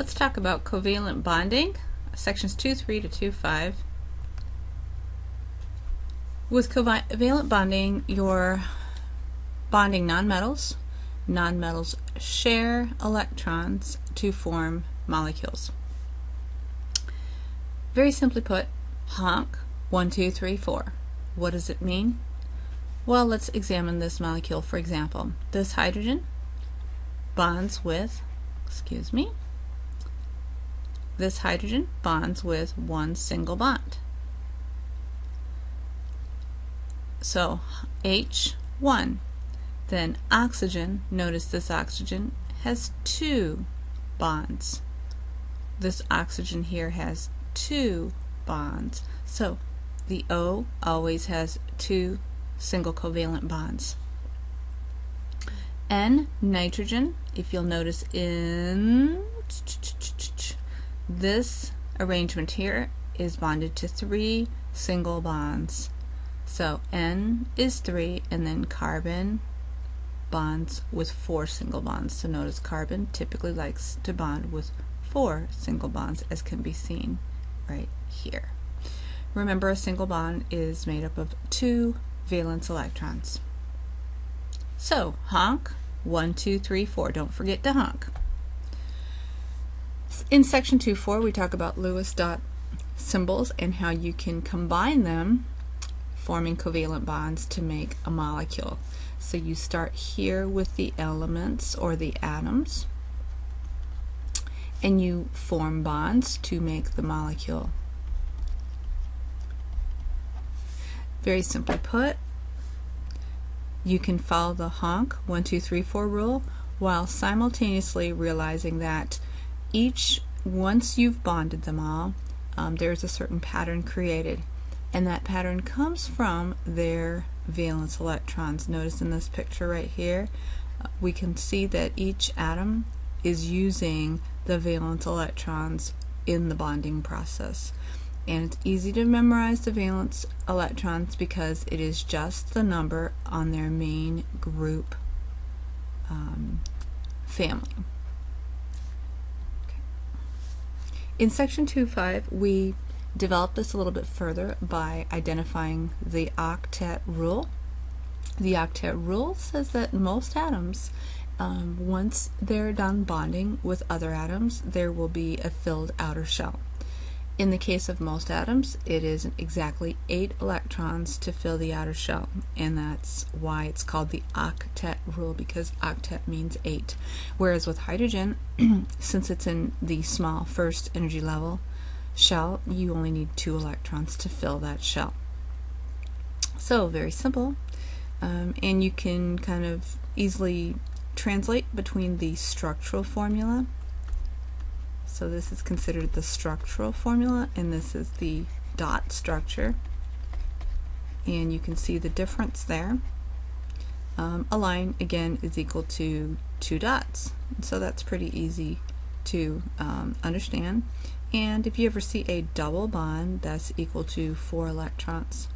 Let's talk about covalent bonding, sections 2.3 to 2.5. With covalent bonding, you're bonding nonmetals. Nonmetals share electrons to form molecules. Very simply put, honk, 1, 2, 3, 4. What does it mean? Well, let's examine this molecule. For example, this hydrogen bonds with, this hydrogen bonds with one single bond. So H1. Then oxygen, notice this oxygen has 2 bonds. This oxygen here has 2 bonds. So the O always has 2 single covalent bonds. N, nitrogen, if you'll notice in this arrangement here is bonded to 3 single bonds. So N is 3, and then carbon bonds with 4 single bonds. So notice carbon typically likes to bond with 4 single bonds, as can be seen right here. Remember, a single bond is made up of 2 valence electrons. So honk, 1, 2, 3, 4. Don't forget to honk. In section 2.4 we talk about Lewis dot symbols and how you can combine them, forming covalent bonds to make a molecule. So you start here with the elements or the atoms, and you form bonds to make the molecule. Very simply put, you can follow the honk 1, 2, 3, 4 rule while simultaneously realizing that once you've bonded them all, there's a certain pattern created, and that pattern comes from their valence electrons. Notice in this picture right here, we can see that each atom is using the valence electrons in the bonding process. And it's easy to memorize the valence electrons because it is just the number on their main group family. Okay. In section 2.5 we develop this a little bit further by identifying the Octet Rule. The Octet Rule says that most atoms, once they're done bonding with other atoms, there will be a filled outer shell. In the case of most atoms, it is exactly 8 electrons to fill the outer shell, and that's why it's called the Octet Rule, because octet means 8. Whereas with hydrogen, since it's in the small first energy level shell, you only need 2 electrons to fill that shell. So very simple, and you can kind of easily translate between the structural formula. So this is considered the structural formula, and this is the dot structure, and you can see the difference there. A line again is equal to 2 dots, so that's pretty easy to understand. And if you ever see a double bond, that's equal to 4 electrons.